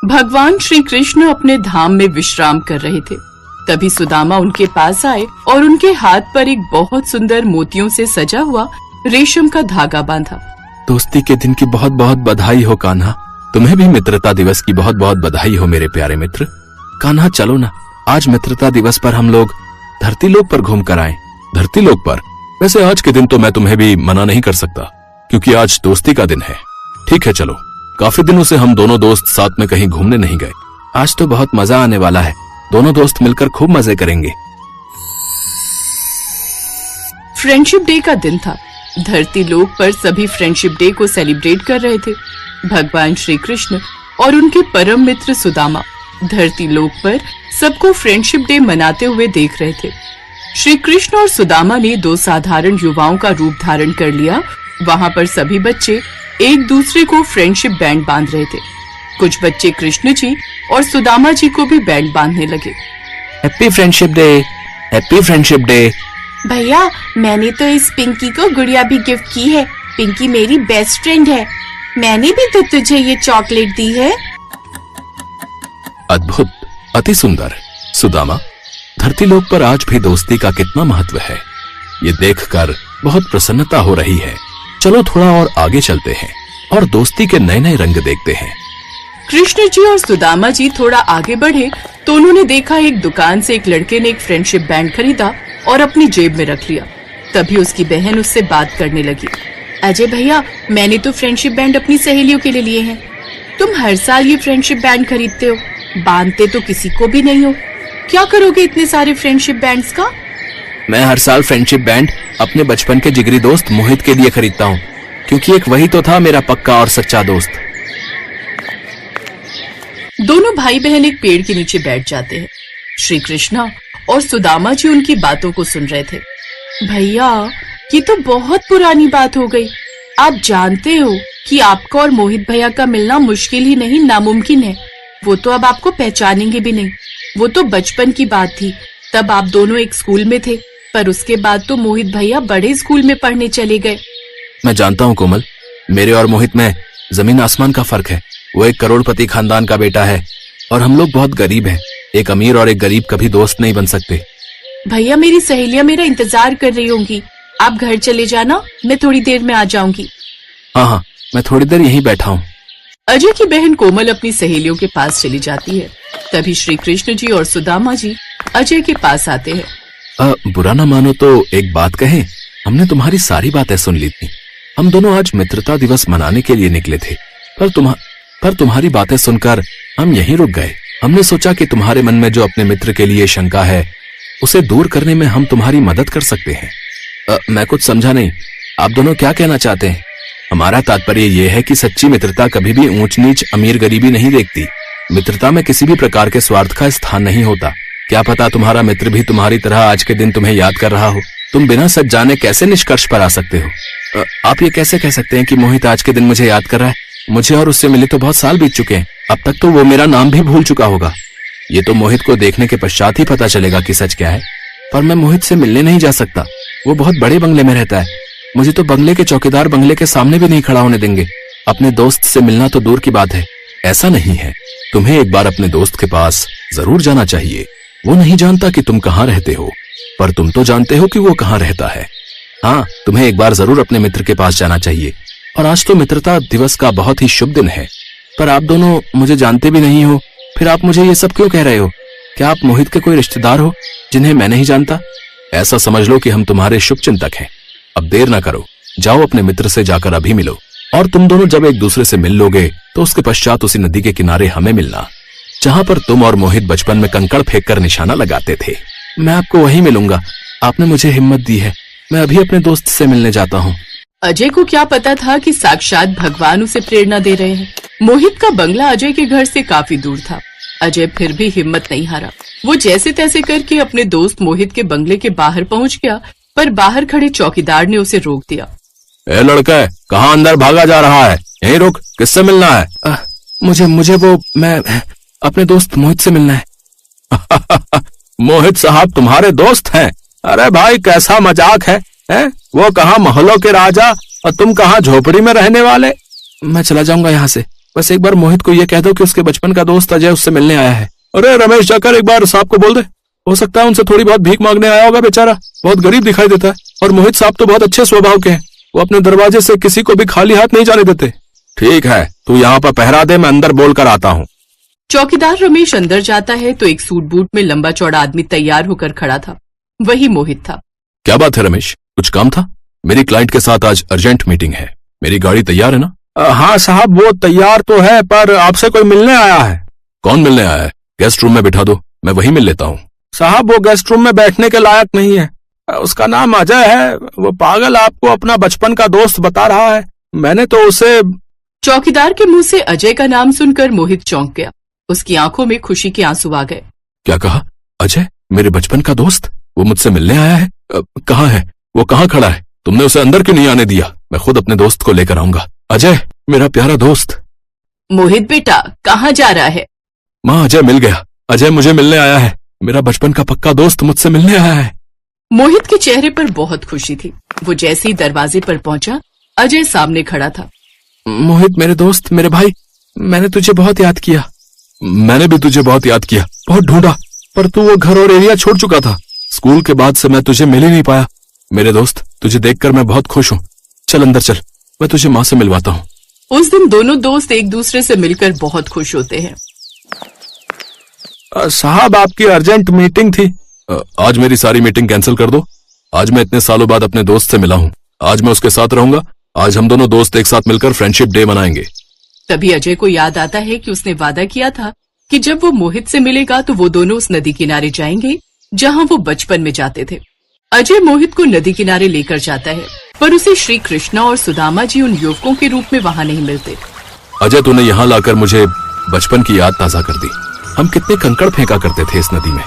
भगवान श्री कृष्ण अपने धाम में विश्राम कर रहे थे। तभी सुदामा उनके पास आए और उनके हाथ पर एक बहुत सुंदर मोतियों से सजा हुआ रेशम का धागा बांधा। दोस्ती के दिन की बहुत बहुत बधाई हो कान्हा। तुम्हें भी मित्रता दिवस की बहुत बहुत बधाई हो मेरे प्यारे मित्र। कान्हा चलो ना, आज मित्रता दिवस पर हम लोग धरती लोक पर घूम कर आए। धरती लोक पर? वैसे आज के दिन तो मैं तुम्हें भी मना नहीं कर सकता, क्योंकि आज दोस्ती का दिन है। ठीक है चलो, काफी दिनों से हम दोनों दोस्त साथ में कहीं घूमने नहीं गए। आज तो बहुत मजा आने वाला है, दोनों दोस्त मिलकर खूब मजे करेंगे। फ्रेंडशिप डे का दिन था। धरती लोक पर सभी फ्रेंडशिप डे को सेलिब्रेट कर रहे थे। भगवान श्री कृष्ण और उनके परम मित्र सुदामा धरती लोक पर सबको फ्रेंडशिप डे मनाते हुए देख रहे थे। श्री कृष्ण और सुदामा ने दो साधारण युवाओं का रूप धारण कर लिया। वहाँ पर सभी बच्चे एक दूसरे को फ्रेंडशिप बैंड बांध रहे थे। कुछ बच्चे कृष्ण जी और सुदामा जी को भी बैंड बांधने लगे। Happy friendship day, happy friendship day. भैया, मैंने तो इस पिंकी को गुड़िया भी गिफ्ट की है। पिंकी मेरी बेस्ट फ्रेंड है। मैंने भी तो तुझे ये चॉकलेट दी है। अद्भुत, अति सुंदर। सुदामा, धरती लोक पर आज भी दोस्ती का कितना महत्व है, ये देखकर बहुत प्रसन्नता हो रही है। चलो थोड़ा और आगे चलते हैं और दोस्ती के नए नए रंग देखते हैं। कृष्ण जी और सुदामा जी थोड़ा आगे बढ़े तो उन्होंने देखा एक दुकान से एक लड़के ने एक फ्रेंडशिप बैंड खरीदा और अपनी जेब में रख लिया। तभी उसकी बहन उससे बात करने लगी। अजय भैया, मैंने तो फ्रेंडशिप बैंड अपनी सहेलियों के लिए लिए हैं। तुम हर साल ये फ्रेंडशिप बैंड खरीदते हो, बांधते तो किसी को भी नहीं हो। क्या करोगे इतने सारे फ्रेंडशिप बैंड्स का? मैं हर साल फ्रेंडशिप बैंड अपने बचपन के जिगरी दोस्त मोहित के लिए खरीदता हूँ, क्योंकि एक वही तो था मेरा पक्का और सच्चा दोस्त। दोनों भाई बहन एक पेड़ के नीचे बैठ जाते हैं। श्री कृष्णा और सुदामा जी उनकी बातों को सुन रहे थे। भैया, ये तो बहुत पुरानी बात हो गई। आप जानते हो कि आपका और मोहित भैया का मिलना मुश्किल ही नहीं नामुमकिन है। वो तो अब आपको पहचानेंगे भी नहीं। वो तो बचपन की बात थी, तब आप दोनों एक स्कूल में थे, पर उसके बाद तो मोहित भैया बड़े स्कूल में पढ़ने चले गए। मैं जानता हूँ कोमल, मेरे और मोहित में जमीन आसमान का फर्क है। वो एक करोड़पति खानदान का बेटा है और हम लोग बहुत गरीब हैं। एक अमीर और एक गरीब कभी दोस्त नहीं बन सकते। भैया, मेरी सहेलियां मेरा इंतजार कर रही होंगी। आप घर चले जाना, मैं थोड़ी देर में आ जाऊंगी। हाँ, मैं थोड़ी देर यहीं बैठा हूँ। अजय की बहन कोमल अपनी सहेलियों के पास चली जाती है। तभी श्री कृष्ण जी और सुदामा जी अजय के पास आते हैं। बुरा ना मानो तो एक बात कहें, हमने तुम्हारी सारी बातें सुन ली थी। हम दोनों आज मित्रता दिवस मनाने के लिए निकले थे, पर तुम्हारी बातें सुनकर हम यहीं रुक गए। हमने सोचा कि तुम्हारे मन में जो अपने मित्र के लिए शंका है, उसे दूर करने में हम तुम्हारी मदद कर सकते हैं। मैं कुछ समझा नहीं, आप दोनों क्या कहना चाहते हैं? हमारा तात्पर्य यह है कि सच्ची मित्रता कभी भी ऊंच नीच अमीर गरीबी नहीं देखती। मित्रता में किसी भी प्रकार के स्वार्थ का स्थान नहीं होता। क्या पता तुम्हारा मित्र भी तुम्हारी तरह आज के दिन तुम्हें याद कर रहा हो। तुम बिना सच जाने कैसे निष्कर्ष पर आ सकते हो? आप ये कैसे कह सकते हैं कि मोहित आज के दिन मुझे याद कर रहा है? मुझे और उससे मिले तो बहुत साल बीत चुके हैं। अब तक तो वो मेरा नाम भी भूल चुका होगा। ये तो मोहित को देखने के पश्चात ही पता चलेगा कि सच क्या है। पर मैं मोहित से मिलने नहीं जा सकता। वो बहुत बड़े बंगले में रहता है। मुझे तो बंगले के चौकीदार बंगले के सामने भी नहीं खड़ा होने देंगे। अपने दोस्त से मिलना तो दूर की बात है। ऐसा नहीं है, तुम्हें एक बार अपने दोस्त के पास जरूर जाना चाहिए। वो नहीं जानता कि तुम कहाँ रहते हो, पर तुम तो जानते हो कि वो कहाँ रहता है। हाँ, तुम्हें एक बार जरूर अपने मित्र के पास जाना चाहिए। और आज तो मित्रता दिवस का बहुत ही शुभ दिन है। पर आप दोनों मुझे जानते भी नहीं हो, फिर आप मुझे ये सब क्यों कह रहे हो? क्या आप मोहित के कोई रिश्तेदार हो जिन्हें मैं नहीं जानता? ऐसा समझ लो कि हम तुम्हारे शुभ चिंतक हैं। अब देर ना करो, जाओ अपने मित्र से जाकर अभी मिलो। और तुम दोनों जब एक दूसरे से मिल लोगे तो उसके पश्चात उसी नदी के किनारे हमें मिलना, जहाँ पर तुम और मोहित बचपन में कंकड़ फेंक कर निशाना लगाते थे। मैं आपको वहीं मिलूंगा। आपने मुझे हिम्मत दी है। मैं अभी अपने दोस्त से मिलने जाता हूँ। अजय को क्या पता था कि साक्षात भगवान उसे प्रेरणा दे रहे हैं। मोहित का बंगला अजय के घर से काफी दूर था। अजय फिर भी हिम्मत नहीं हारा। वो जैसे तैसे करके अपने दोस्त मोहित के बंगले के बाहर पहुंच गया, पर बाहर खड़े चौकीदार ने उसे रोक दिया। ए लड़का, कहाँ अंदर भागा जा रहा है? यहीं रुक, किससे मिलना है? मुझे मैं अपने दोस्त मोहित से मिलना है। मोहित साहब तुम्हारे दोस्त हैं? अरे भाई, कैसा मजाक है? वो कहाँ महलों के राजा और तुम कहाँ झोपड़ी में रहने वाले? मैं चला जाऊंगा यहाँ से। बस एक बार मोहित को ये कह दो कि उसके बचपन का दोस्त अजय उससे मिलने आया है। अरे रमेश, जाकर एक बार साहब को बोल दे। हो सकता है उनसे थोड़ी बहुत भीख मांगने आया होगा, बेचारा बहुत गरीब दिखाई देता है। और मोहित साहब तो बहुत अच्छे स्वभाव के हैं, वो अपने दरवाजे से किसी को भी खाली हाथ नहीं जाने देते। ठीक है, तू यहाँ पर पहरा दे, मैं अंदर बोल कर आता हूँ। चौकीदार रमेश अंदर जाता है तो एक सूट बूट में लंबा चौड़ा आदमी तैयार होकर खड़ा था। वही मोहित था। क्या बात है रमेश, कुछ काम था? मेरी क्लाइंट के साथ आज अर्जेंट मीटिंग है। मेरी गाड़ी तैयार है ना? हाँ साहब, वो तैयार तो है, पर आपसे कोई मिलने आया है। कौन मिलने आया है? गेस्ट रूम में बिठा दो, मैं वहीं मिल लेता हूँ। साहब, वो गेस्ट रूम में बैठने के लायक नहीं है। उसका नाम अजय है। वो पागल आपको अपना बचपन का दोस्त बता रहा है। मैंने तो उसे। चौकीदार के मुंह से अजय का नाम सुनकर मोहित चौंक गया। उसकी आंखों में खुशी के आंसू आ गए। क्या कहा? अजय मेरे बचपन का दोस्त? वो मुझसे मिलने आया है? कहाँ है वो? कहाँ खड़ा है? तुमने उसे अंदर क्यों नहीं आने दिया? मैं खुद अपने दोस्त को लेकर आऊंगा। अजय मेरा प्यारा दोस्त। मोहित बेटा, कहाँ जा रहा है? माँ, अजय मिल गया। अजय मुझे मिलने आया है। मेरा बचपन का पक्का दोस्त मुझसे मिलने आया है। मोहित के चेहरे पर बहुत खुशी थी। वो जैसे ही दरवाजे पर पहुंचा, अजय सामने खड़ा था। मोहित मेरे दोस्त, मेरे भाई, मैंने तुझे बहुत याद किया। मैंने भी तुझे बहुत याद किया, बहुत ढूंढा, पर तू वो घर और एरिया छोड़ चुका था। स्कूल के बाद से मैं तुझे मिल ही नहीं पाया। मेरे दोस्त, तुझे देखकर मैं बहुत खुश हूँ। चल अंदर चल, मैं तुझे माँ से मिलवाता हूँ। उस दिन दोनों दोस्त एक दूसरे से मिलकर बहुत खुश होते हैं। साहब, आपकी अर्जेंट मीटिंग थी। आज मेरी सारी मीटिंग कैंसिल कर दो। आज मैं इतने सालों बाद अपने दोस्त से मिला हूँ। आज मैं उसके साथ रहूंगा। आज हम दोनों दोस्त एक साथ मिलकर फ्रेंडशिप डे मनाएंगे। तभी अजय को याद आता है कि उसने वादा किया था कि जब वो मोहित से मिलेगा तो वो दोनों उस नदी किनारे जाएंगे जहाँ वो बचपन में जाते थे। अजय मोहित को नदी किनारे लेकर जाता है, पर उसे श्री कृष्णा और सुदामा जी उन युवकों के रूप में वहाँ नहीं मिलते। अजय, तूने यहाँ लाकर मुझे बचपन की याद ताजा कर दी। हम कितने कंकड़ फेंका करते थे इस नदी में।